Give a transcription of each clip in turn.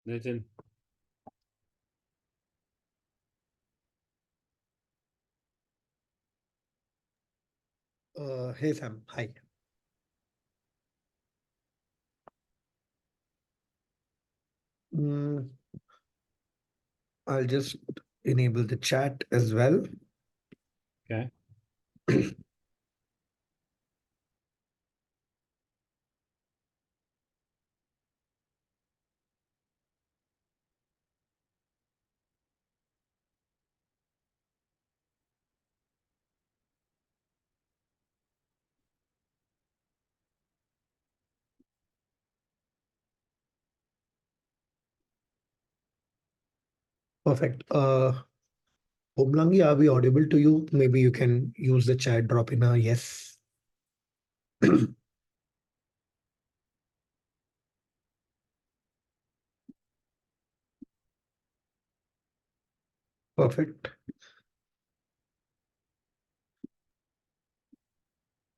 Nitin. Hey Sam, hi. Mm, I'll just enable the chat as well. Okay. Perfect. Omlangi, are we audible to you? Maybe you can use the chat, drop in a yes. Perfect.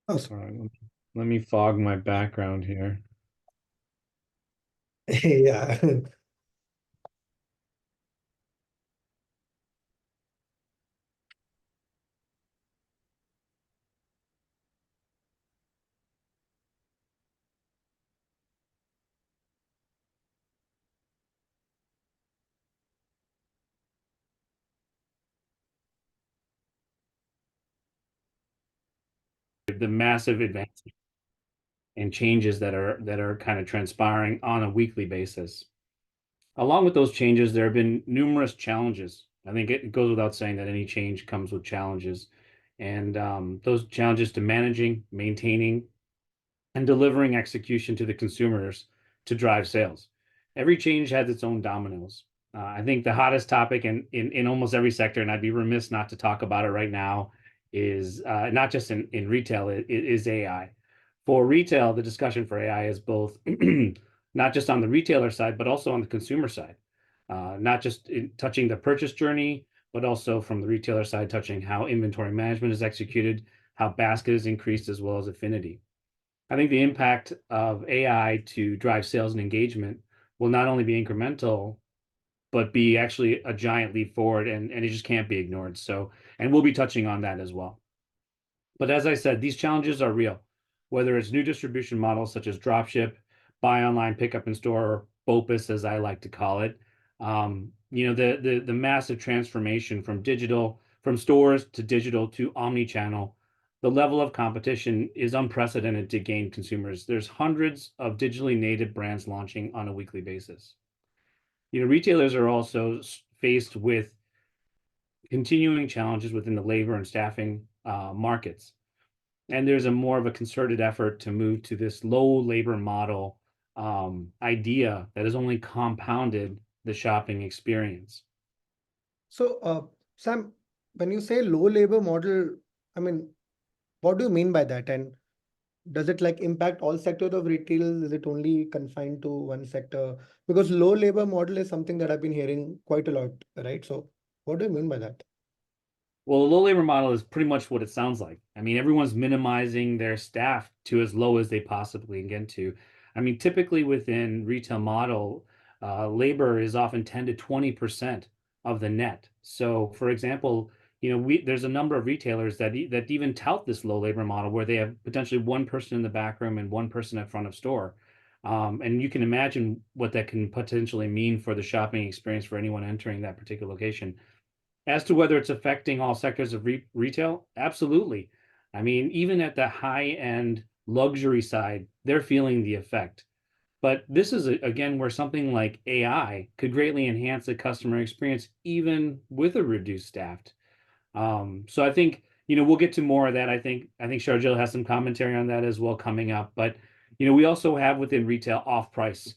Awesome. All right. Let me fog my background here. Yeah. The massive advances and changes that are kind of transpiring on a weekly basis. Along with those changes, there have been numerous challenges. I think it goes without saying that any change comes with challenges, and those challenges to managing, maintaining, and delivering execution to the consumers to drive sales. Every change has its own dominoes. I think the hottest topic in almost every sector, and I'd be remiss not to talk about it right now, is not just in retail, it is AI. For retail, the discussion for AI is both not just on the retailer side, but also on the consumer side. Not just touching the purchase journey, but also from the retailer side, touching how inventory management is executed, how basket is increased, as well as affinity. I think the impact of AI to drive sales and engagement will not only be incremental, but be actually a giant leap forward, and it just can't be ignored. So, and we'll be touching on that as well. But as I said, these challenges are real, whether it's new distribution models such as dropship, buy online, pick up in store, or BOPIS, as I like to call it. The massive transformation from stores to digital to omnichannel. The level of competition is unprecedented to gain consumers. There's hundreds of digitally native brands launching on a weekly basis. Retailers are also faced with continuing challenges within the labor and staffing markets. And there's more of a concerted effort to move to this low labor model idea that has only compounded the shopping experience. So, Sam, when you say low labor model, I mean, what do you mean by that? And does it like impact all sectors of retail? Is it only confined to one sector? Because low labor model is something that I've been hearing quite a lot, right? So what do you mean by that? Well, a low labor model is pretty much what it sounds like. I mean, everyone's minimizing their staff to as low as they possibly can get to. I mean, typically within retail model, labor is often 10 to 20% of the net. So, for example, there's a number of retailers that even tout this low labor model where they have potentially one person in the back room and one person at front of store. And you can imagine what that can potentially mean for the shopping experience for anyone entering that particular location. As to whether it's affecting all sectors of retail, absolutely. I mean, even at the high-end luxury side, they're feeling the effect. But this is, again, where something like AI could greatly enhance the customer experience, even with a reduced staff. So I think, we'll get to more of that. I think Sharjeel has some commentary on that as well coming up. But, we also have within retail off-price,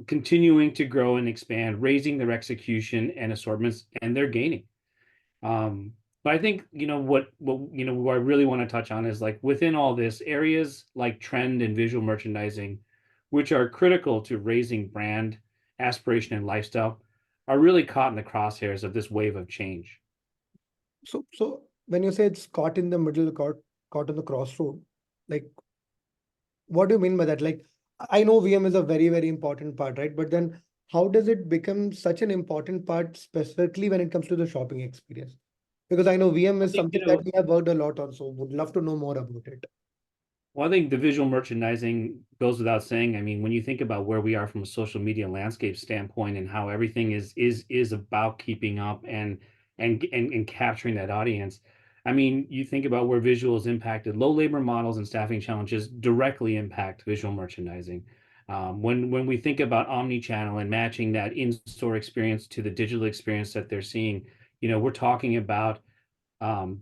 continuing to grow and expand, raising their execution and assortments, and they're gaining. But I think, what I really want to touch on is like within all this, areas like trend and visual merchandising, which are critical to raising brand aspiration and lifestyle, are really caught in the crosshairs of this wave of change. So when you say it's caught in the middle, caught in the crossroad, like what do you mean by that? Like I know VM is a very, very important part, right? But then how does it become such an important part, specifically when it comes to the shopping experience? Because I know VM I is think, something that we have worked a lot on, so would love to know more about it. well, I think the visual merchandising goes without saying. I mean, when you think about where we are from a social media landscape standpoint and how everything is about keeping up and capturing that audience. I mean, you think about where visuals impacted low labor models and staffing challenges directly impact visual merchandising. When we think about omnichannel and matching that in-store experience to the digital experience that they're seeing, we're talking about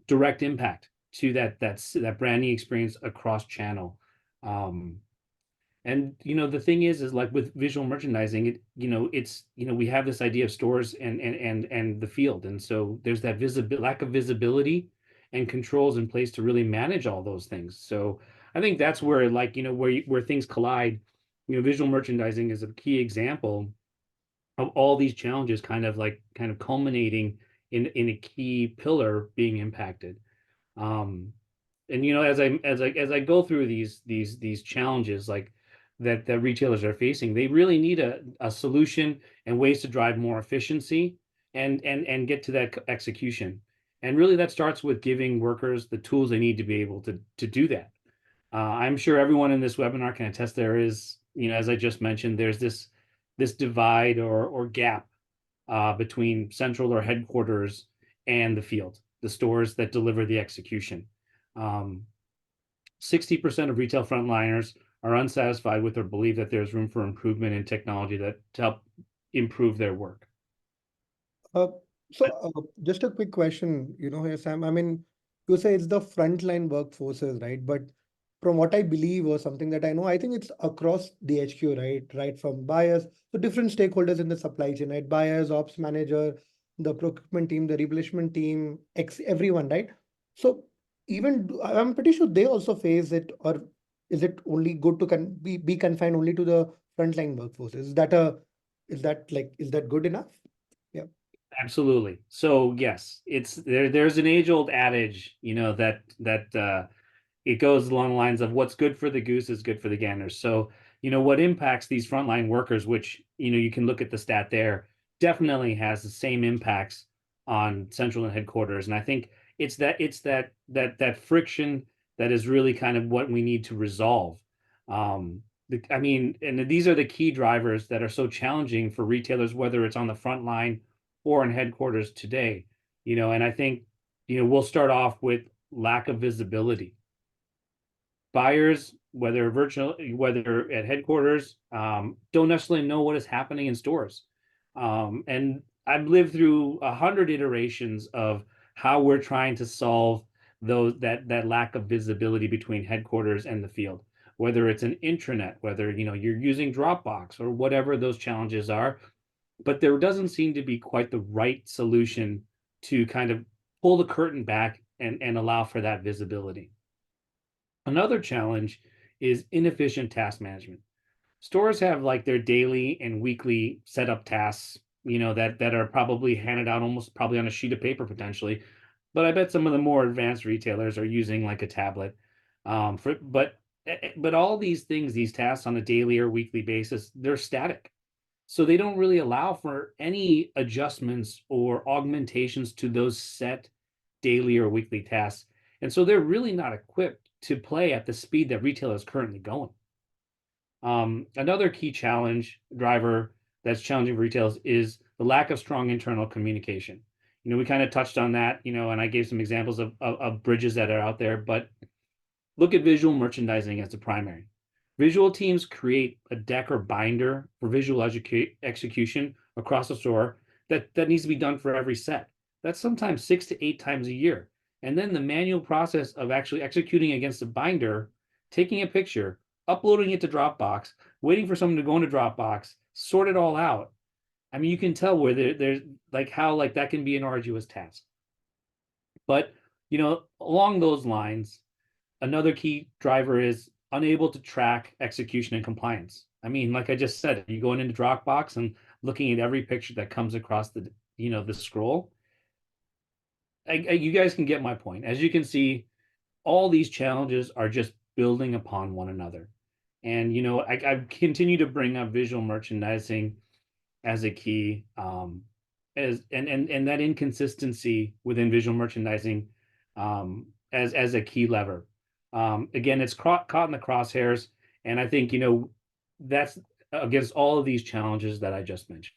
direct impact to that branding experience across channel. Um, and the thing is like with visual merchandising, we have this idea of stores and the field, and so there's that lack of visibility and controls in place to really manage all those things. So I think that's where where things collide. Visual merchandising is a key example of all these challenges kind of culminating in a key pillar being impacted. Um, and as I go through these challenges like that retailers are facing, they really need a solution and ways to drive more efficiency and get to that execution. And really that starts with giving workers the tools they need to be able to do that. I'm sure everyone in this webinar can attest there is, as I just mentioned, there's this divide or gap between central or headquarters and the field, the stores that deliver the execution. 60% of retail frontliners are unsatisfied with or believe that there's room for improvement in technology to help improve their work. Uh, just a quick question, here, Sam. I mean, you say it's the frontline workforces, right? But from what I believe or something that I know, I think it's across the HQ, right? Right, from buyers, so different stakeholders in the supply chain, right? Buyers, ops manager, the procurement team, the replenishment team, everyone, right? So I'm pretty sure they also face it, or is it only good to be confined only to the frontline workforce? Is that good enough? Yeah. Absolutely. So yes, there's an age-old adage, that it goes along the lines of what's good for the goose is good for the gander. So, what impacts these frontline workers, which, you can look at the stat there, definitely has the same impacts on central and headquarters. And I think it's that friction that is really kind of what we need to resolve. I mean, and these are the key drivers that are so challenging for retailers, whether it's on the front line or in headquarters today. And I think, we'll start off with lack of visibility. Buyers, whether at headquarters, don't necessarily know what is happening in stores. And I've lived through 100 iterations of how we're trying to solve that lack of visibility between headquarters and the field, whether it's an intranet, whether you're using Dropbox or whatever those challenges are. But there doesn't seem to be quite the right solution to kind of pull the curtain back and allow for that visibility. Another challenge is inefficient task management. Stores have like their daily and weekly setup tasks, that are probably handed out almost probably on a sheet of paper potentially. But I bet some of the more advanced retailers are using like a tablet. But all these things, these tasks on a daily or weekly basis, they're static. So they don't really allow for any adjustments or augmentations to those set daily or weekly tasks. And so they're really not equipped to play at the speed that retail is currently going. Another key challenge driver that's challenging for retailers is the lack of strong internal communication. We kind of touched on that, and I gave some examples of bridges that are out there, but look at visual merchandising as the primary. Visual teams create a deck or binder for visual execution across the store that needs to be done for every set. That's sometimes 6 to 8 times a year. And then the manual process of actually executing against the binder, taking a picture, uploading it to Dropbox, waiting for someone to go into Dropbox, sort it all out. I mean, you can tell where there's like how like that can be an arduous task. But along those lines, another key driver is unable to track execution and compliance. I mean, like I just said, you going into Dropbox and looking at every picture that comes across the scroll. You guys can get my point. As you can see, all these challenges are just building upon one another. And I continue to bring up visual merchandising as a key, and that inconsistency within visual merchandising, as a key lever. Again, it's caught in the crosshairs, and I think, that's against all of these challenges that I just mentioned.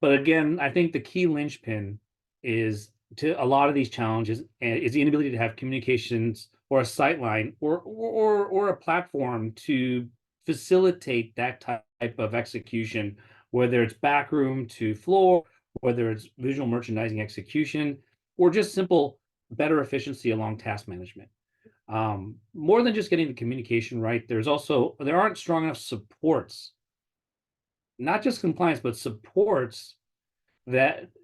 But again, I think the key linchpin is to a lot of these challenges is the inability to have communications or a sightline or a platform to facilitate that type of execution, whether it's backroom to floor, whether it's visual merchandising execution, or just simple better efficiency along task management. More than just getting the communication right, there aren't strong enough supports, not just compliance, but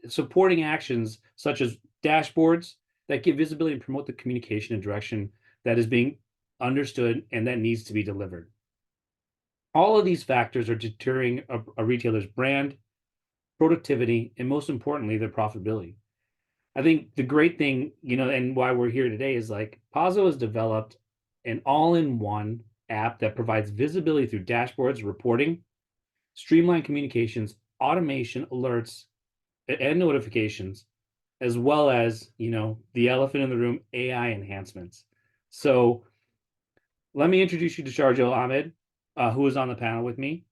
supporting actions such as dashboards that give visibility and promote the communication and direction that is being understood and that needs to be delivered. All of these factors are deterring a retailer's brand, productivity, and most importantly, their profitability. I think the great thing, and why we're here today is like Pazo has developed an all-in-one app that provides visibility through dashboards, reporting, streamlined communications, automation, alerts, and notifications, as well as, the elephant in the room, AI enhancements. So let me introduce you to Sharjeel Ahmed, who is on the panel with me.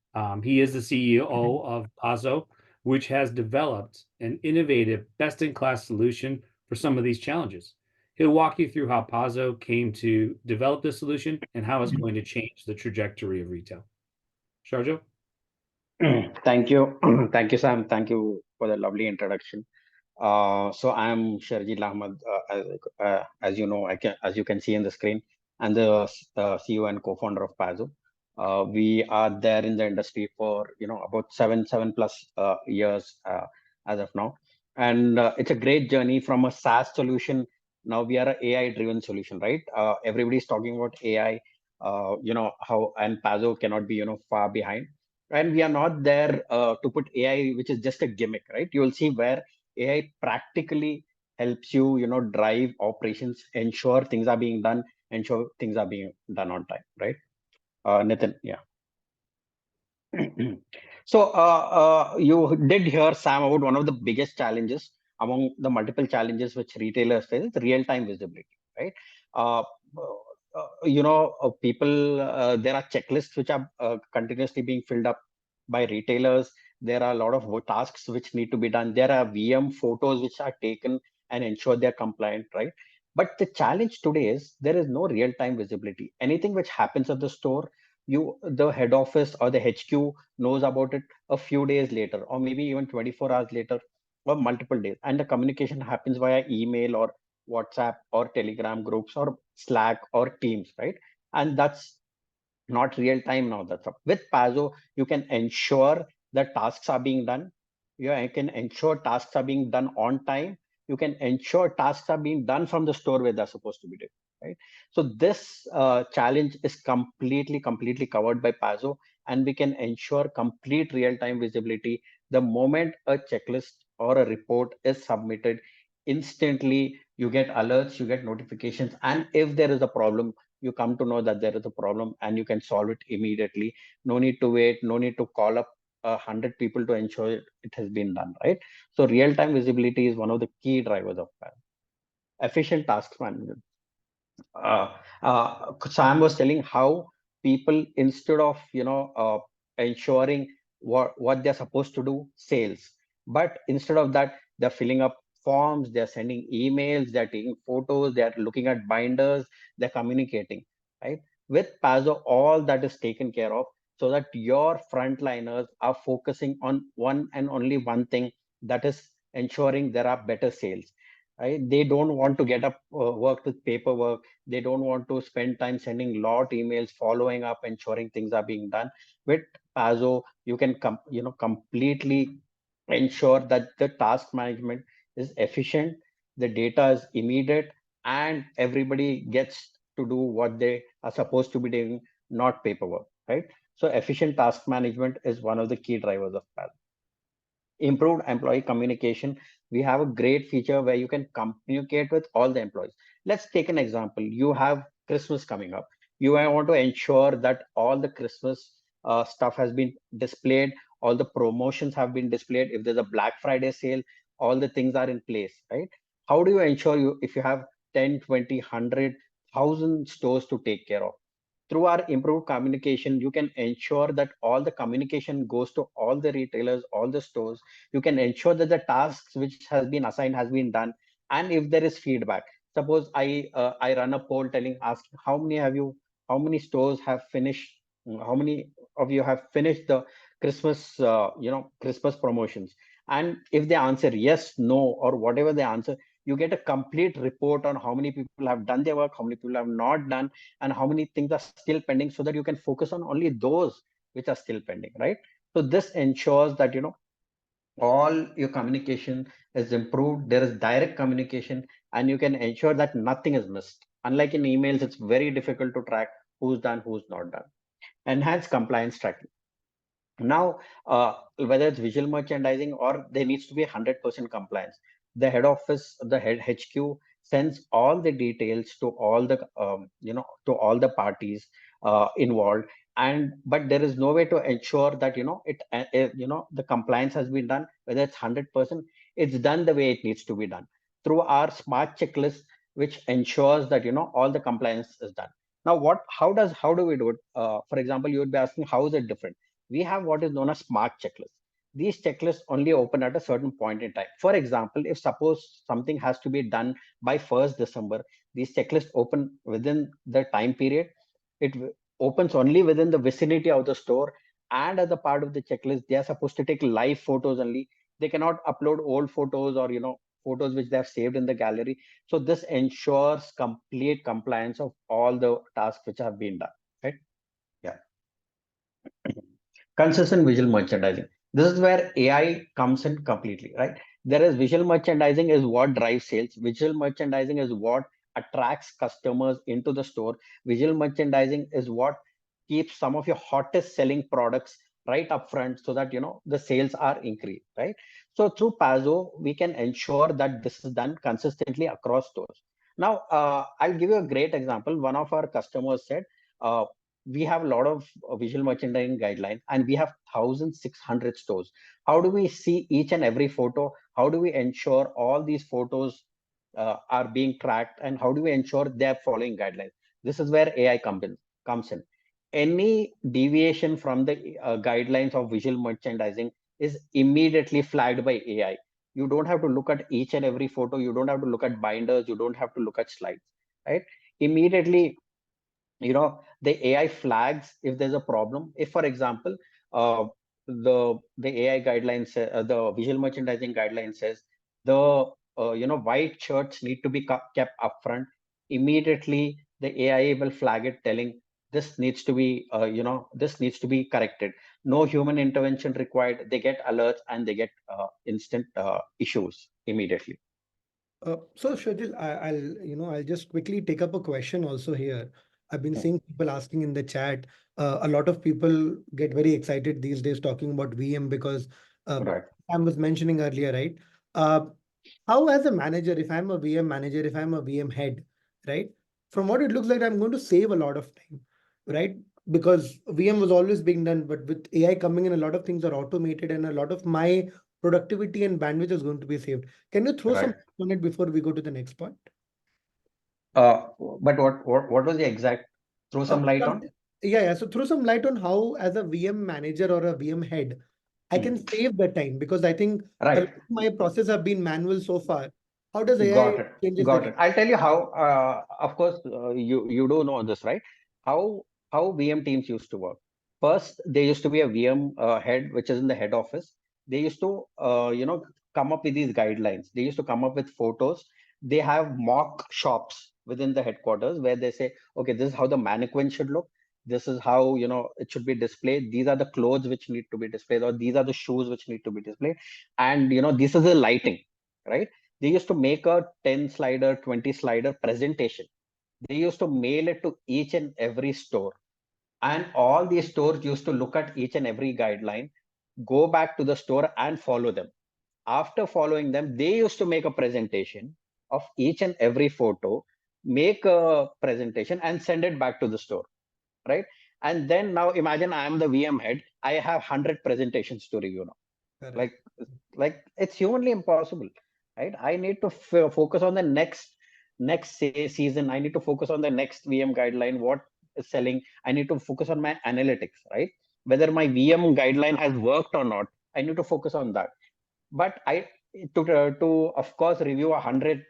He is the CEO of Pazo, which has developed an innovative, best-in-class solution for some of these challenges. He'll walk you through how Pazo came to develop this solution and how it's going to change the trajectory of retail. Sharjeel? Thank you. Thank you, Sam. Thank you for the lovely introduction. So I'm Sharjeel Ahmed, as you know, as you can see in the screen, I'm the CEO and co-founder of Pazo. We are there in the industry for about seven plus years as of now, and it's a great journey from a SaaS solution. Now we are an AI-driven solution, right? Everybody's talking about AI. How and Pazo cannot be far behind, and we are not there to put AI, which is just a gimmick, right? You will see where AI practically helps you, drive operations, ensure things are being done, ensure things are being done on time, right? Nitin, yeah. So you did hear, Sam, about one of the biggest challenges among the multiple challenges which retailers face, real-time visibility, right? People, there are checklists which are continuously being filled up by retailers. There are a lot of tasks which need to be done. There are VM photos which are taken and ensure they're compliant, right? But the challenge today is there is no real-time visibility. Anything which happens at the store, the head office or the HQ knows about it a few days later, or maybe even 24 hours later, or multiple days. And the communication happens via email or WhatsApp or Telegram groups or Slack or Teams, right? And that's not real time now. That's up. With Pazo, you can ensure that tasks are being done. You can ensure tasks are being done on time. You can ensure tasks are being done from the store where they're supposed to be done, right? So this challenge is completely covered by Pazo, and we can ensure complete real-time visibility. The moment a checklist or a report is submitted, instantly you get alerts, you get notifications, and if there is a problem, you come to know that there is a problem and you can solve it immediately. No need to wait, no need to call up 100 people to ensure it has been done, right? So real-time visibility is one of the key drivers of that. Efficient task management. Sam was telling how people, instead of ensuring what they're supposed to do, sales, but instead of that, they're filling up forms, they're sending emails, they're taking photos, they're looking at binders, they're communicating, right? With Pazo, all that is taken care of so that your frontliners are focusing on one and only one thing, that is ensuring there are better sales, right? They don't want to get up, work with paperwork. They don't want to spend time sending lot emails, following up, ensuring things are being done. With Pazo, you can completely ensure that the task management is efficient, the data is immediate, and everybody gets to do what they are supposed to be doing, not paperwork, right? So efficient task management is one of the key drivers of Pazo. Improved employee communication. We have a great feature where you can communicate with all the employees. Let's take an example. You have Christmas coming up. You want to ensure that all the Christmas stuff has been displayed, all the promotions have been displayed. If there's a Black Friday sale, all the things are in place, right? How do you ensure you, if you have 10, 20, 100,000 stores to take care of? Through our improved communication, you can ensure that all the communication goes to all the retailers, all the stores. You can ensure that the tasks which has been assigned has been done. And if there is feedback, suppose I run a poll telling, asking how many stores have finished, how many of you have finished the Christmas, Christmas promotions. And if they answer yes, no, or whatever they answer, you get a complete report on how many people have done their work, how many people have not done, and how many things are still pending, so that you can focus on only those which are still pending, right? So this ensures that, all your communication is improved. There is direct communication, and you can ensure that nothing is missed. Unlike in emails, it's very difficult to track who's done, who's not done. Enhance compliance tracking. Now, whether it's visual merchandising or there needs to be 100% compliance, the head office, the head HQ sends all the details to all the to all the parties involved. And but there is no way to ensure that the compliance has been done, whether it's 100%. It's done the way it needs to be done through our smart checklist, which ensures that all the compliance is done. Now, how do we do it? For example, you would be asking, how is it different? We have what is known as smart checklists. These checklists only open at a certain point in time. For example, if suppose something has to be done by 1st December, these checklists open within the time period. It opens only within the vicinity of the store. And as a part of the checklist, they are supposed to take live photos only. They cannot upload old photos or photos which they have saved in the gallery. So this ensures complete compliance of all the tasks which have been done, right? Yeah. Consistent visual merchandising. This is where AI comes in completely, right? There is visual merchandising is what drives sales. Visual merchandising is what attracts customers into the store. Visual merchandising is what keeps some of your hottest selling products right up front, so that the sales are increased, right? So through Pazo, we can ensure that this is done consistently across stores. Now, I'll give you a great example. One of our customers said, we have a lot of visual merchandising guidelines, and we have 1,600 stores. How do we see each and every photo? How do we ensure all these photos are being tracked, and how do we ensure they're following guidelines? This is where AI comes in. Any deviation from the guidelines of visual merchandising is immediately flagged by AI. You don't have to look at each and every photo. You don't have to look at binders. You don't have to look at slides, right? Immediately, the AI flags if there's a problem. If, for example, the AI guidelines, the visual merchandising guideline says the white shirts need to be kept upfront, immediately the AI will flag it, telling this needs to be this needs to be corrected. No human intervention required. They get alerts, and they get instant issues immediately. So Sharjeel, I'll just quickly take up a question also here. I've been seeing people asking in the chat. A lot of people get very excited these days talking about VM because Right. Sam was mentioning earlier, right? Uh, how as a manager, if I'm a VM manager, if I'm a VM head, right? From what it looks like, I'm going to save a lot of time, right? Because VM was always being done, but with AI coming in, a lot of things are automated, and a lot of my productivity and bandwidth is going to be saved. Can you throw Right. some on it before we go to the next point? But what was the exact? Throw some light on. Yeah. So throw some light on how, as a VM manager or a VM head, I can save the time, because I think a lot Right. of my process have been manual so far. How does Got AI it. changes the Got game? it. I'll tell you how. Of course, you do know this, right? How VM teams used to work. First, there used to be a VM head, which is in the head office. They used to come up with these guidelines. They used to come up with photos. They have mock shops within the headquarters where they say, okay, this is how the mannequin should look. This is how it should be displayed. These are the clothes which need to be displayed, or these are the shoes which need to be displayed, and this is the lighting, right? They used to make a 10 slider, 20 slider presentation. They used to mail it to each and every store. And all these stores used to look at each and every guideline, go back to the store and follow them. After following them, they used to make a presentation of each and every photo, make a presentation and send it back to the store, right? And then now imagine I am the VM head. I have 100 presentations to review now. Correct. Like it's humanly impossible, right? I need to focus on the next season. I need to focus on the next VM guideline, what is selling. I need to focus on my analytics, right? Whether my VM guideline has worked or not, I need to focus on that. But I to of course review 100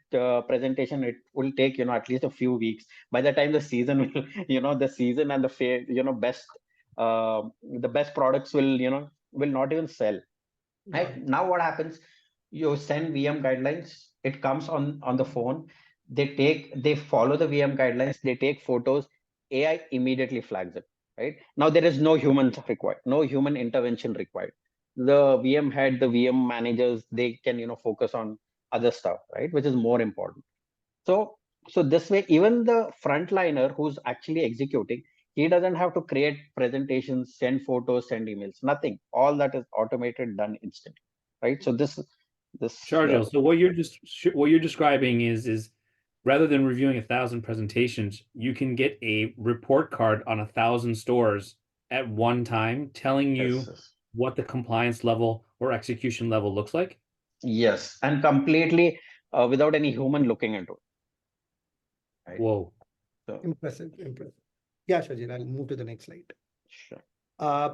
presentation, it will take at least a few weeks. By the time the season will the season and the best the best products will not even sell. Got Right it. now, what happens? You send VM guidelines. It comes on the phone. They follow the VM guidelines. They take photos. AI immediately flags it. Right now, there is no human required, no human intervention required. The VM head, the VM managers, they can focus on other stuff, right? Which is more important. So so this way, even the frontliner who's actually executing, he doesn't have to create presentations, send photos, send emails, nothing. All that is automated, done instantly, right? So this Sharjeel, so what you're describing is rather than reviewing 1,000 presentations, you can get a report card on 1,000 stores at one time, telling yes, you what the compliance level or execution level looks like. yes, and completely without any human looking into it, right? Whoa. So Impressive. Yeah, Shajil, I'll move to the next slide. sure.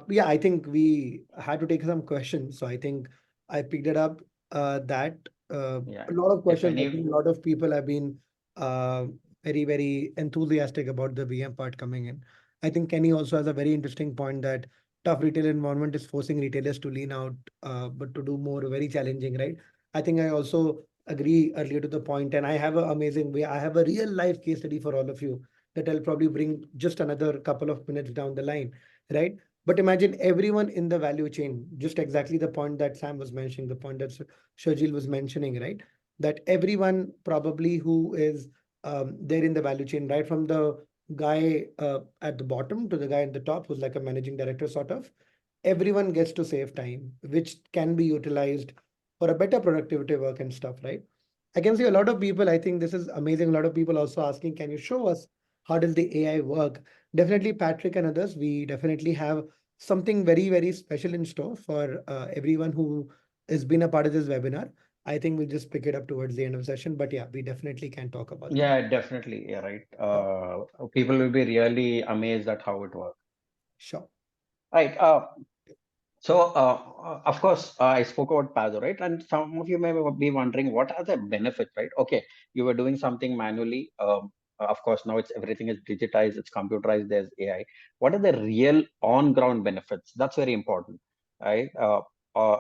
Yeah, I think we had to take some questions. So I think I picked it up that Yeah. a lot of If questions. I any, think a lot of people have been uh, very, very enthusiastic about the VM part coming in. I think Kenny also has a very interesting point that tough retail environment is forcing retailers to lean out, but to do more, very challenging, right? I think I also agree earlier to the point, and I have an amazing way. I have a real life case study for all of you that I'll probably bring just another couple of minutes down the line, right? But imagine everyone in the value chain, just exactly the point that Sam was mentioning, the point that Sharjeel was mentioning, right? That everyone probably who is there in the value chain, right from the guy at the bottom to the guy at the top, who's like a managing director, sort of, everyone gets to save time, which can be utilized for a better productivity work and stuff, right? I can see a lot of people, I think this is amazing. A lot of people also asking, can you show us how does the AI work? Definitely, Patrick and others, we definitely have something very, very special in store for everyone who has been a part of this webinar. I think we'll just pick it up towards the end of the session, but yeah, we definitely can talk about that. yeah, definitely, yeah, right. Sure. People will be really amazed at how it works. Sure. Right. So, of course, I spoke about Pazo, right? And some of you may be wondering, what are the benefits, right? Okay, you were doing something manually. Of course, now everything is digitized, it's computerized, there's AI. What are the real on-ground benefits? That's very important, right?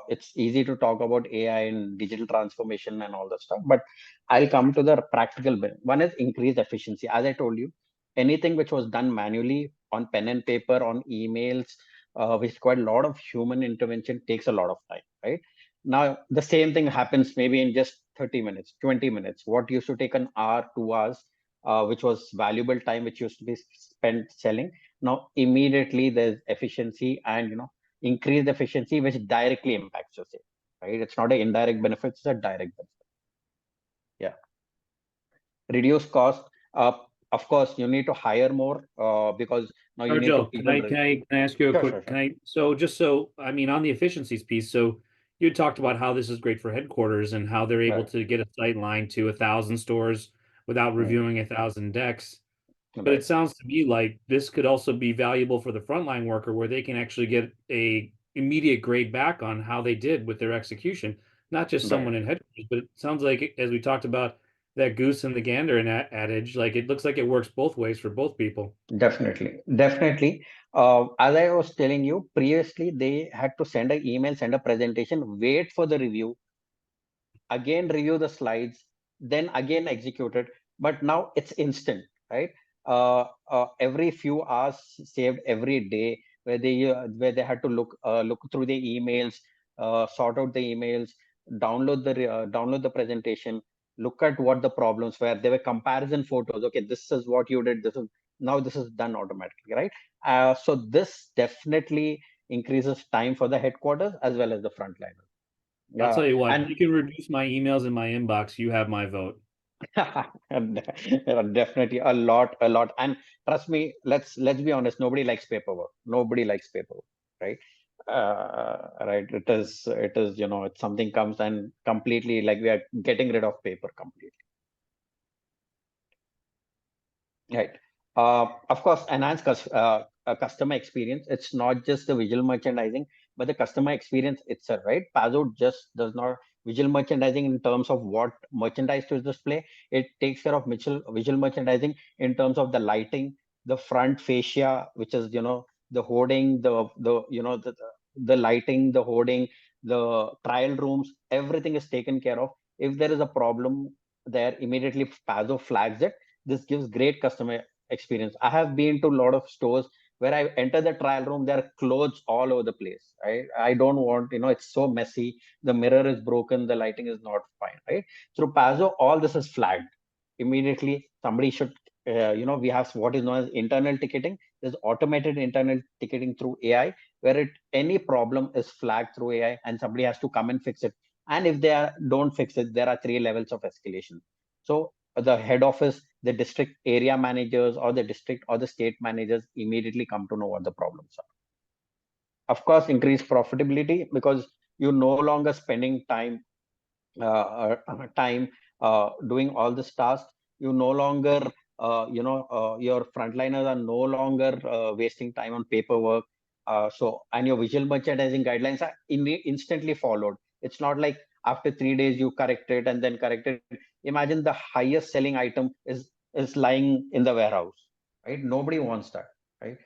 It's easy to talk about AI and digital transformation and all that stuff, but I'll come to the practical benefit. One is increased efficiency. As I told you, anything which was done manually on pen and paper, on emails, which required a lot of human intervention, takes a lot of time, right? Now, the same thing happens maybe in just 30 minutes, 20 minutes. What used to take an hour, 2 hours, which was valuable time, which used to be spent selling. Now, immediately there's efficiency and, increased efficiency, which directly impacts your sale, right? It's not an indirect benefit, it's a direct benefit. Yeah. Reduce cost. Of course, you need to hire more because now you need to Sharjeel, people. can I ask you a Sure, quick, sure, sure. I mean, on the efficiencies piece, so you talked about how this is great for headquarters and how they're able Right, to get a sight line to 1,000 stores without right, reviewing 1,000 decks. But it right. sounds to me like this could also be valuable for the frontline worker where they can actually get a immediate grade back on how they did with their execution, not just Right. someone in headquarters, but it sounds like, as we talked about that goose and the gander and adage, like it looks like it works both ways for both people. Definitely, definitely. As I was telling you previously, they had to send an email, send a presentation, wait for the review, again review the slides, then again execute it. But now it's instant, right? Every few hours saved every day, where they had to look through the emails, sort out the emails, download the presentation, look at what the problems were. There were comparison photos. Okay, this is what you did. This is done automatically, right? So this definitely increases time for the headquarters as well as the frontline. I'll Yeah, tell you what, if and you can reduce my emails in my inbox, you have my vote. Definitely a lot. And trust me, let's be honest, nobody likes paperwork. Nobody likes paperwork, right? Right. It is, if something comes and completely like we are getting rid of paper completely. Right. Of course, enhance customer experience. It's not just the visual merchandising, but the customer experience itself, right? Pazo just does not visual merchandising in terms of what merchandise to display. It takes care of visual merchandising in terms of the lighting, the front fascia, which is, the hoarding, the lighting, the hoarding, the trial rooms, everything is taken care of. If there is a problem there, immediately Pazo flags it. This gives great customer experience. I have been to a lot of stores where I enter the trial room, there are clothes all over the place. I don't want, it's so messy. The mirror is broken, the lighting is not fine, right? Through Pazo, all this is flagged. Immediately, somebody should, we have what is known as internal ticketing. There's automated internal ticketing through AI, where any problem is flagged through AI and somebody has to come and fix it. And if don't fix it, there are 3 levels of escalation. So the head office, the district area managers, or the district or the state managers immediately come to know what the problems are. Of course, increase profitability because you're no longer spending time doing all this tasks. You no longer, your frontliners are no longer wasting time on paperwork. And your visual merchandising guidelines are instantly followed. It's not like after 3 days you correct it and then correct it. Imagine the highest selling item is lying in the warehouse, right? Nobody wants that, right?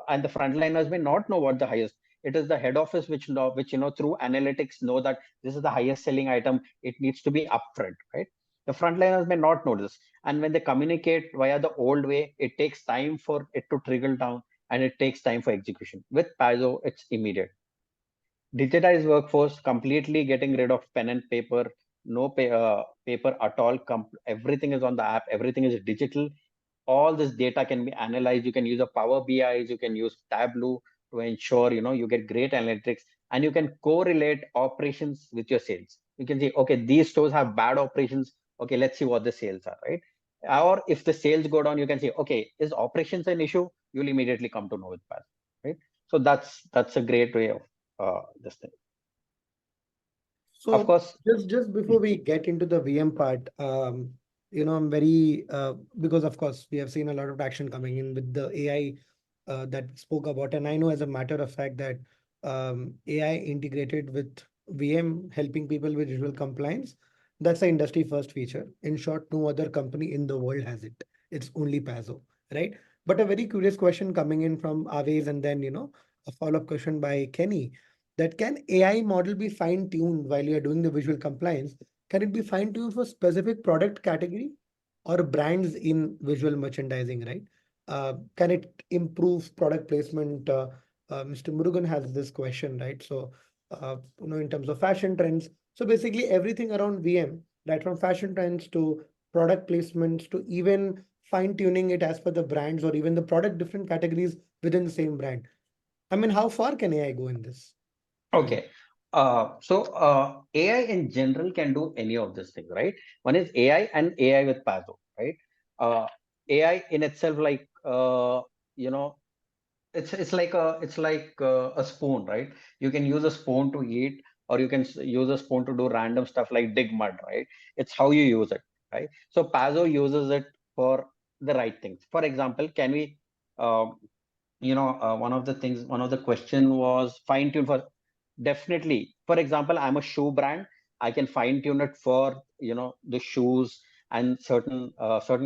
And the frontliners may not know what the highest. It is the head office which through analytics know that this is the highest selling item. It needs to be upfront, right? The frontliners may not know this. And when they communicate via the old way, it takes time for it to trickle down and it takes time for execution. With Pazo, it's immediate. Digitized workforce, completely getting rid of pen and paper, no paper at all. Everything is on the app, everything is digital. All this data can be analyzed. You can use a Power BIs, you can use Tableau to ensure you get great analytics, and you can correlate operations with your sales. You can say, okay, these stores have bad operations. Okay, let's see what the sales are, right? Or if the sales go down, you can say, okay, is operations an issue? You'll immediately come to know it, right? So that's a great way of this thing. Of So course, just before we get into the VM part, I'm very because of course we have seen a lot of action coming in with the AI that we spoke about, and I know as a matter of fact that AI integrated with VM helping people with visual compliance, that's an industry first feature. In short, no other company in the world has it. It's only Pazo, right? But a very curious question coming in from Aves, and then a follow-up question by Kenny, that can AI model be fine-tuned while you're doing the visual compliance? Can it be fine-tuned for specific product category or brands in visual merchandising, right? Can it improve product placement? Mr. Murugan has this question, right? So, in terms of fashion trends. So basically everything around VM, right? From fashion trends to product placements to even fine-tuning it as per the brands or even the product different categories within the same brand. I mean, how far can AI go in this? okay. AI in general can do any of these things, right? One is AI and AI with Pazo, right? Uh, AI in itself, like you know, it's like a spoon, right? You can use a spoon to eat, or you can use a spoon to do random stuff like dig mud, right? It's how you use it, right? So Pazo uses it for the right things. For example, can we, one of the question was fine tune for. Definitely. For example, I'm a shoe brand. I can fine tune it for the shoes and certain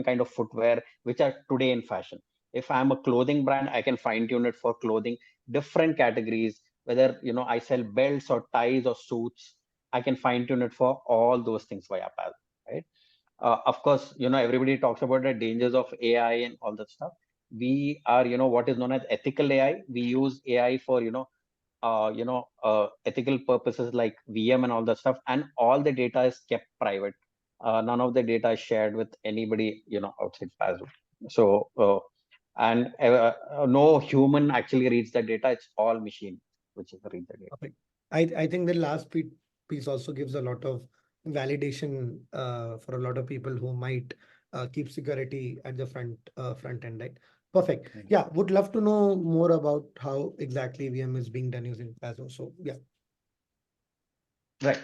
kind of footwear which are today in fashion. If I'm a clothing brand, I can fine tune it for clothing, different categories. Whether I sell belts or ties or suits, I can fine tune it for all those things via Pal, right? Of course, everybody talks about the dangers of AI and all that stuff. We are, what is known as ethical AI. We use AI for ethical purposes like VM and all that stuff, and all the data is kept private. None of the data is shared with anybody, outside Pazo. So, and no human actually reads the data. It's all machine which is read the data. Perfect. I think the last piece also gives a lot of validation for a lot of people who might keep security at the front end, right? Perfect. Yeah, would love to know more about how exactly VM is being done using Pazo. So yeah. Right.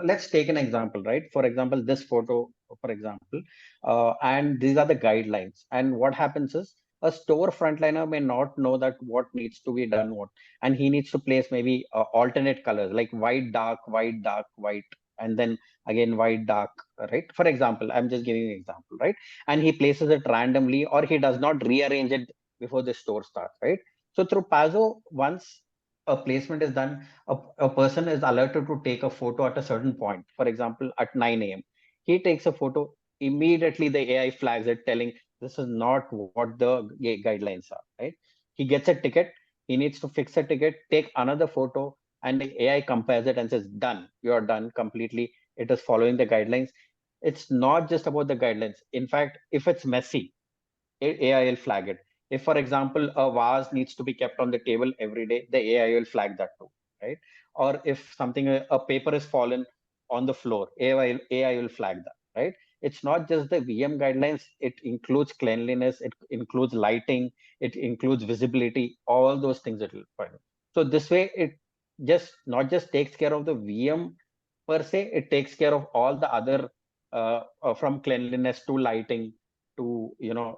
Let's take an example, right? For example, this photo, for example, and these are the guidelines. And what happens is a store frontliner may not know that what needs to be done, and he needs to place maybe alternate colors like white, dark, white, and then again white, dark, right? For example, I'm just giving you an example, right? And he places it randomly, or he does not rearrange it before the store starts, right? So through Pazo, once a placement is done, a person is alerted to take a photo at a certain point. For example, at 9 a.m. He takes a photo, immediately the AI flags it, telling this is not what the guidelines are, right? He gets a ticket, he needs to fix a ticket, take another photo, and the AI compares it and says, done, you are done completely. It is following the guidelines. It's not just about the guidelines. In fact, if it's messy, AI will flag it. If, for example, a vase needs to be kept on the table every day, the AI will flag that too, right? Or if something, a paper is fallen on the floor, AI will flag that, right? It's not just the VM guidelines, it includes cleanliness, it includes lighting, it includes visibility, all those things it will find. So this way, it just not just takes care of the VM per se, it takes care of all the other from cleanliness to lighting to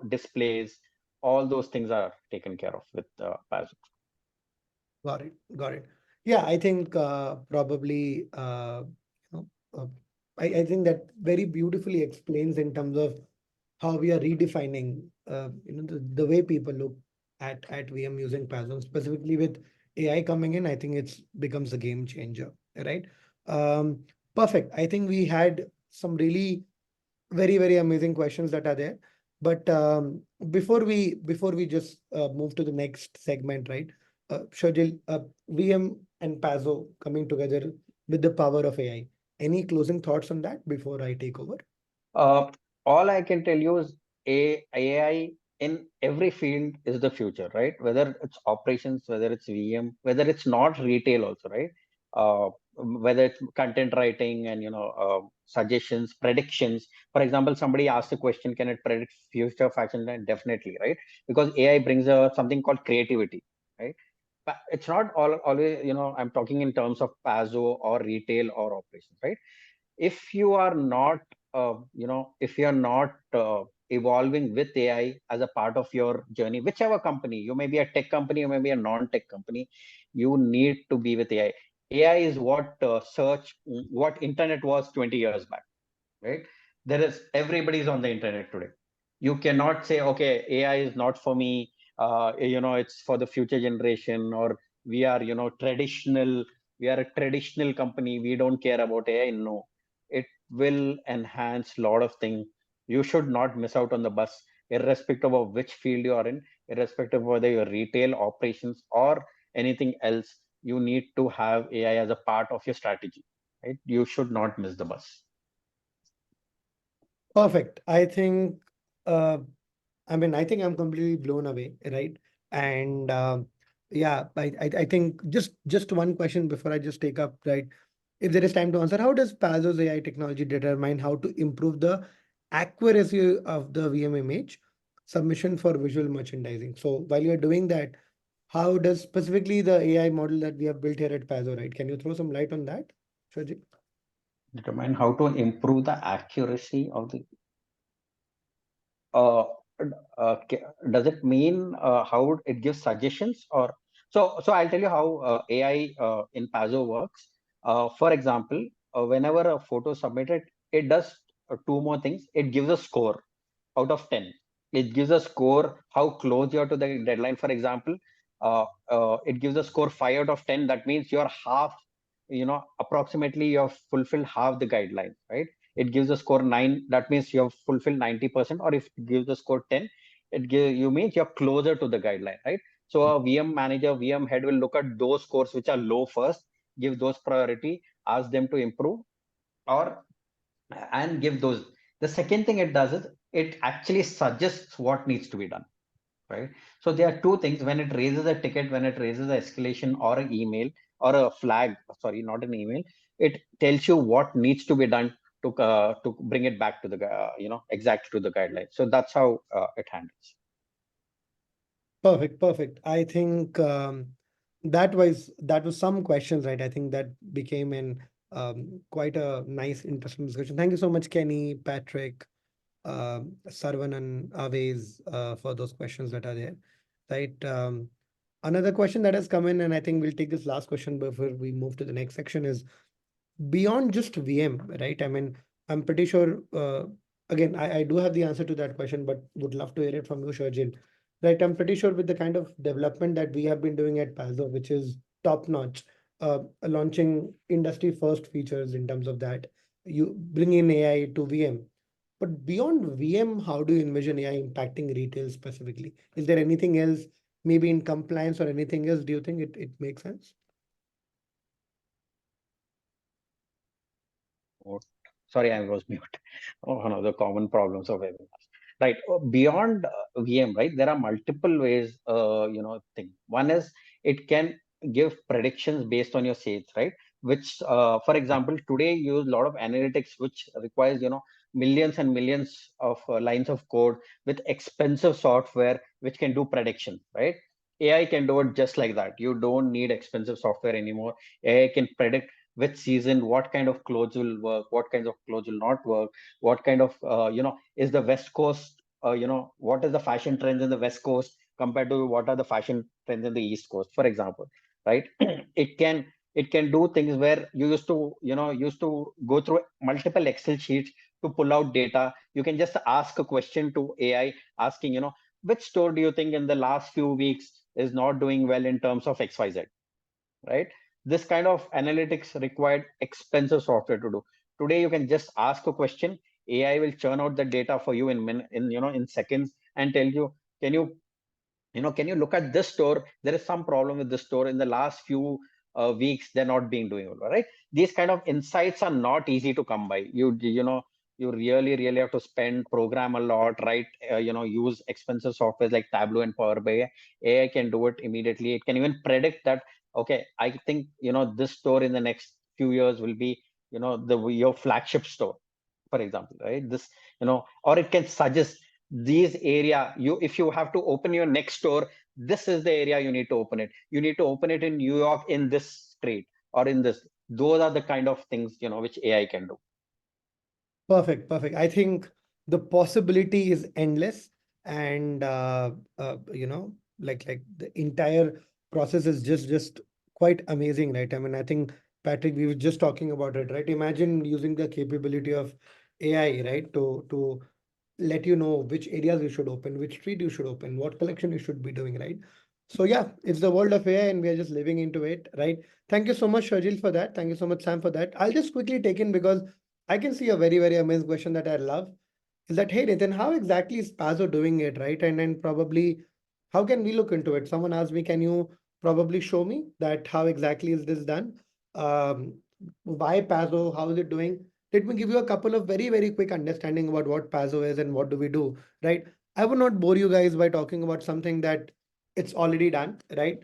displays, all those things are taken care of with Pazo. Got it. Got it. Yeah, I think probably you know, I think that very beautifully explains in terms of how we are redefining the way people look at VM using Pazo, specifically with AI coming in. I think it's becomes a game changer, right? Um, Perfect. I think we had some really very amazing questions that are there. But before we just move to the next segment, right? Sharjeel, VM and Pazo coming together with the power of AI. Any closing thoughts on that before I take over? Uh, all I can tell you is AI in every field is the future, right? Whether it's operations, whether it's VM, whether it's not retail also, right? Whether it's content writing and suggestions, predictions. For example, somebody asked a question, can it predict future fashion? Then definitely, right? Because AI brings something called creativity, right? But it's not always, I'm talking in terms of Pazo or retail or operations, right? If you are not if you're not evolving with AI as a part of your journey, whichever company, you may be a tech company, you may be a non-tech company, you need to be with AI. AI is what what internet was 20 years back, right? There is, everybody's on the internet today. You cannot say, okay, AI is not for me, it's for the future generation, or we are traditional, we are a traditional company, we don't care about AI. No, it will enhance a lot of things. You should not miss out on the bus, irrespective of which field you are in, irrespective of whether you're retail, operations, or anything else. You need to have AI as a part of your strategy, right? You should not miss the bus. Perfect. I think uh, I think I'm completely blown away, right? And yeah, I think just one question before I just take up, right? If there is time to answer, how does Pazo's AI technology determine how to improve the accuracy of the VM image submission for visual merchandising? So while you're doing that, how does specifically the AI model that we have built here at Pazo, right? Can you throw some light on that, Shajit? Determine how to improve the accuracy of the uh, does it mean how it gives suggestions, or so I'll tell you how AI in Pazo works. For example, whenever a photo is submitted, it does two more things. It gives a score out of 10. It gives a score how close you are to the deadline. For example, it gives a score 5 out of 10. That means you're half, approximately you have fulfilled half the guideline, right? It gives a score 9. That means you have fulfilled 90%. Or if it gives a score 10, it gives you means you're closer to the guideline, right? So a VM manager, VM head will look at those scores which are low first, give those priority, ask them to improve, or and give those. The second thing it does is it actually suggests what needs to be done, right? So there are two things: when it raises a ticket, when it raises an escalation or an email, or a flag, sorry, not an email. It tells you what needs to be done to bring it back to the exactly to the guidelines. So that's how it handles. Perfect, perfect. I think that was some questions, right? I think that became an quite a nice, interesting discussion. Thank you so much, Kenny, Patrick, Sarvan, and Aves for those questions that are there. Right. Another question that has come in, and I think we'll take this last question before we move to the next section, is beyond just VM, right? I mean, I'm pretty sure, again, I do have the answer to that question, but would love to hear it from you, Sharjeel. Right, I'm pretty sure with the kind of development that we have been doing at Pazo, which is top notch, launching industry first features in terms of that, you bring in AI to VM. But beyond VM, how do you envision AI impacting retail specifically? Is there anything else, maybe in compliance or anything else? Do you think it makes sense? Oh, sorry, I was mute. Oh, one of the common problems of webinars. Right. Beyond VM, right? There are multiple ways, thing. One is it can give predictions based on your sales, right? Which, for example, today use a lot of analytics, which requires, millions and millions of lines of code with expensive software, which can do prediction, right? AI can do it just like that. You don't need expensive software anymore. AI can predict which season, what kind of clothes will work, what kinds of clothes will not work, what kind of, is the West Coast, what is the fashion trends in the West Coast compared to what are the fashion trends in the East Coast, for example, right? it can it can do things where you used to go through multiple Excel sheets to pull out data. You can just ask a question to AI, asking, which store do you think in the last few weeks is not doing well in terms of XYZ, right? This kind of analytics required expensive software to do. Today, you can just ask a question. AI will churn out the data for you in seconds and tell you, can can you look at this store? There is some problem with this store in the last few weeks. They're not being doing well, right? These kind of insights are not easy to come by. You really have to program a lot, right? Use expensive software like Tableau and Power BI. AI can do it immediately. It can even predict that, okay, I think this store in the next few years will be your flagship store, for example, right? This, or it can suggest these area, if you have to open your next store, this is the area you need to open it. You need to open it in New York in this street or in this. Those are the kind of things which AI can do. Perfect, perfect. I think the possibility is endless, and like the entire process is just quite amazing, right? I mean, I think Patrick, we were just talking about it, right? Imagine using the capability of AI, right, to let you know which areas you should open, which street you should open, what collection you should be doing, right? So yeah, it's the world of AI and we are just living into it, right? Thank you so much, Sharjeel, for that. Thank you so much, Sam, for that. I'll just quickly take in because I can see a very, very amazing question that I love is that, hey, Nitin, how exactly is Pazo doing it, right? And then probably how can we look into it? Someone asked me, can you probably show me that how exactly is this done? Um, why Pazo? How is it doing? Let me give you a couple of very, very quick understanding about what Pazo is and what do we do, right? I will not bore you guys by talking about something that it's already done, right?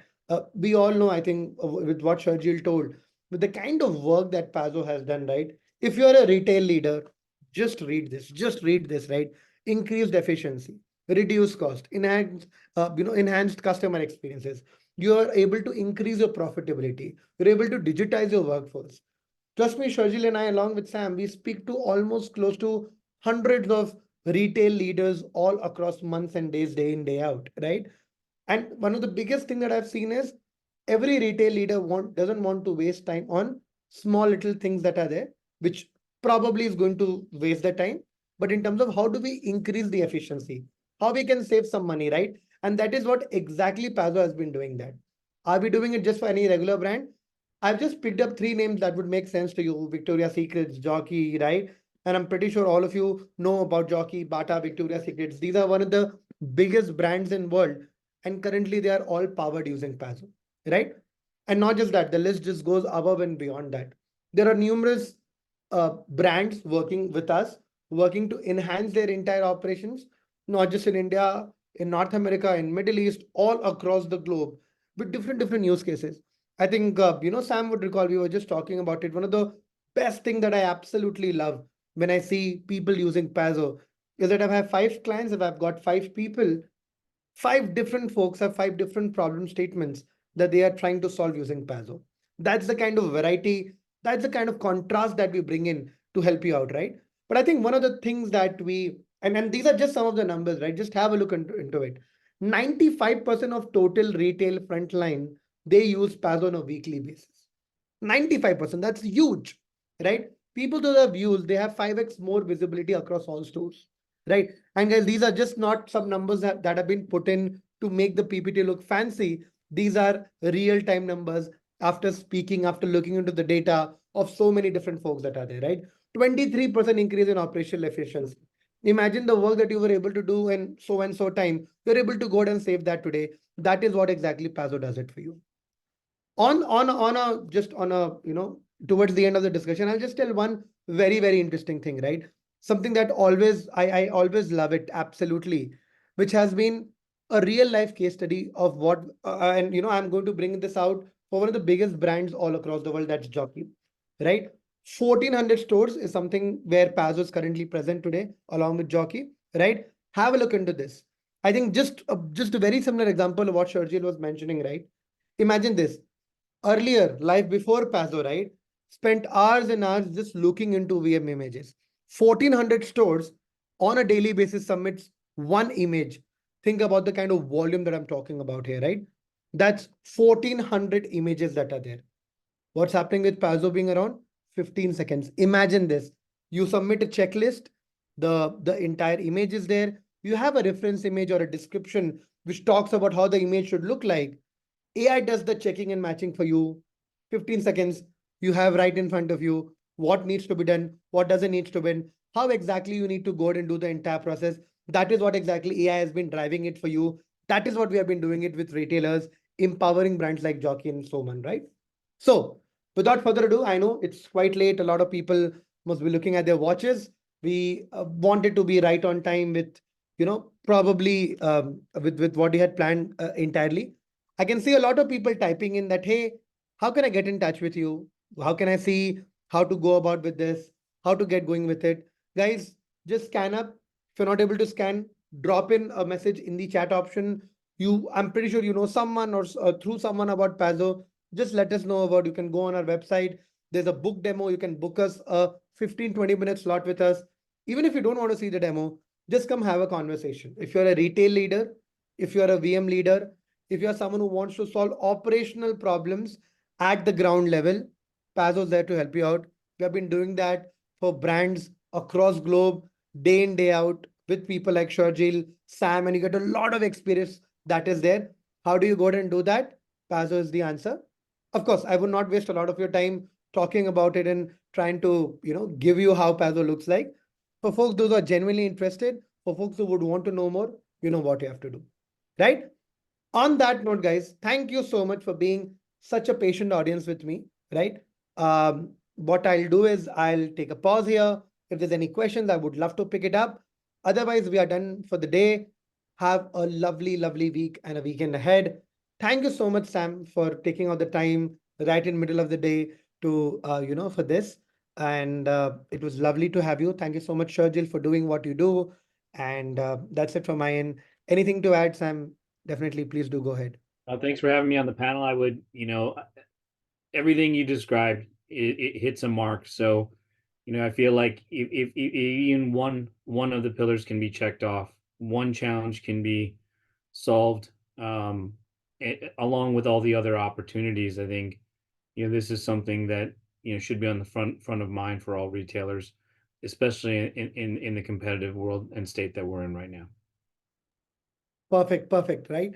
We all know, I think, with what Sharjeel told, with the kind of work that Pazo has done, right? If you're a retail leader, just read this, right? Increased efficiency, reduce cost, enhanced customer experiences. You are able to increase your profitability. You're able to digitize your workforce. Trust me, Sharjeel and I, along with Sam, we speak to almost close to hundreds of retail leaders all across months and days, day in, day out, right? And one of the biggest thing that I've seen is every retail leader doesn't want to waste time on small little things that are there, which probably is going to waste the time. But in terms of how do we increase the efficiency, how we can save some money, right? And that is what exactly Pazo has been doing that. Are we doing it just for any regular brand? I've just picked up three names that would make sense to you: Victoria's Secrets, Jockey, right? And I'm pretty sure all of you know about Jockey, Bata, Victoria's Secrets. These are one of the biggest brands in world, and currently they are all powered using Pazo, right? And not just that, the list just goes above and beyond that. There are numerous brands working with us, working to enhance their entire operations, not just in India, in North America, in Middle East, all across the globe with different use cases. I think, Sam would recall, we were just talking about it. One of the best thing that I absolutely love when I see people using Pazo is that if I have 5 clients, if I've got 5 people, 5 different folks have 5 different problem statements that they are trying to solve using Pazo. That's the kind of variety, that's the kind of contrast that we bring in to help you out, right? But I think one of the things that and these are just some of the numbers, right? Just have a look into it. 95% of total retail frontline, they use Pazo on a weekly basis. 95%, that's huge, right? People to the views, they have 5x more visibility across all stores, right? And guys, these are just not some numbers that have been put in to make the PPT look fancy. These are real-time numbers after speaking, after looking into the data of so many different folks that are there, right? 23% increase in operational efficiency. Imagine the work that you were able to do in so and so time. You're able to go ahead and save that today. That is what exactly Pazo does it for you. On a towards the end of the discussion, I'll just tell one very interesting thing, right? Something that I always love it absolutely, which has been a real life case study of what and I'm going to bring this out for one of the biggest brands all across the world, that's Jockey, right? 1400 stores is something where Pazo is currently present today along with Jockey, right? Have a look into this. I think just a very similar example of what Sharjeel was mentioning, right? Imagine this. Earlier, life before Pazo, right? Spent hours and hours just looking into VM images. 1400 stores on a daily basis submits one image. Think about the kind of volume that I'm talking about here, right? That's 1400 images that are there. What's happening with Pazo being around 15 seconds? Imagine this. You submit a checklist, the entire image is there. You have a reference image or a description which talks about how the image should look like. AI does the checking and matching for you. 15 seconds, you have right in front of you what needs to be done, what doesn't need to be done, how exactly you need to go and do the entire process. That is what exactly AI has been driving it for you. That is what we have been doing it with retailers, empowering brands like Jockey and so on, right? So, without further ado, I know it's quite late. A lot of people must be looking at their watches. We wanted to be right on time with, probably with what we had planned entirely. I can see a lot of people typing in that, hey, how can I get in touch with you? How can I see how to go about with this? How to get going with it? Guys, just scan up. If you're not able to scan, drop in a message in the chat option. I'm pretty sure you know someone or through someone about Pazo. Just let us know about. You can go on our website. There's a book demo. You can book us a 15-20 minute slot with us. Even if you don't want to see the demo, just come have a conversation. If you're a retail leader, if you're a VM leader, if you're someone who wants to solve operational problems at the ground level, Pazo is there to help you out. We have been doing that for brands across globe, day in, day out, with people like Sharjeel, Sam, and you get a lot of experience that is there. How do you go ahead and do that? Pazo is the answer. Of course, I would not waste a lot of your time talking about it and trying to, give you how Pazo looks like. For folks those who are genuinely interested, for folks who would want to know more, you know what you have to do, right? On that note, guys, thank you so much for being such a patient audience with me, right? What I'll do is I'll take a pause here. If there's any questions, I would love to pick it up. Otherwise, we are done for the day. Have a lovely week and a weekend ahead. Thank you so much, Sam, for taking out the time right in middle of the day to, for this. And it was lovely to have you. Thank you so much, Sharjeel, for doing what you do. And that's it from my end. Anything to add, Sam? Definitely, please do go ahead. Thanks for having me on the panel. I would, everything you described, it hits a mark. So, I feel like if even one of the pillars can be checked off, one challenge can be solved, along with all the other opportunities. I think, this is something that should be on the front of mind for all retailers, especially in the competitive world and state that we're in right now. Perfect, right?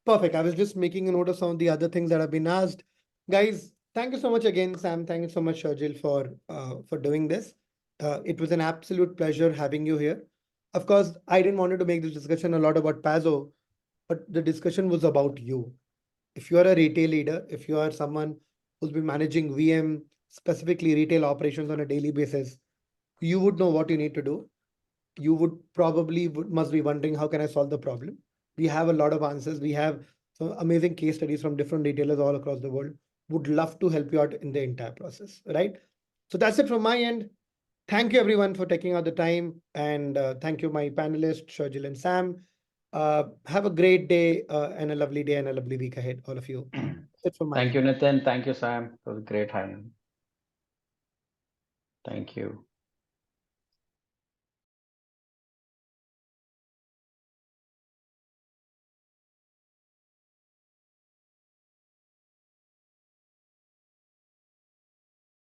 Perfect. I was just making a note of some of the other things that have been asked. Guys, thank you so much again, Sam. Thank you so much, Sharjeel, for doing this. It was an absolute pleasure having you here. Of course, I didn't want to make this discussion a lot about Pazo, but the discussion was about you. If you are a retail leader, if you are someone who's been managing VM, specifically retail operations on a daily basis, you would know what you need to do. You would probably must be wondering, how can I solve the problem? We have a lot of answers. We have So amazing case studies from different retailers all across the world. Would love to help you out in the entire process, right? So that's it from my end. Thank you everyone for taking out the time, and thank you my panelists, Sharjeel and Sam. Have a great day and a lovely day and a lovely week ahead, all of you. That's it from my Thank end. you, Nitin. Thank you, Sam. It was a great time. Thank you.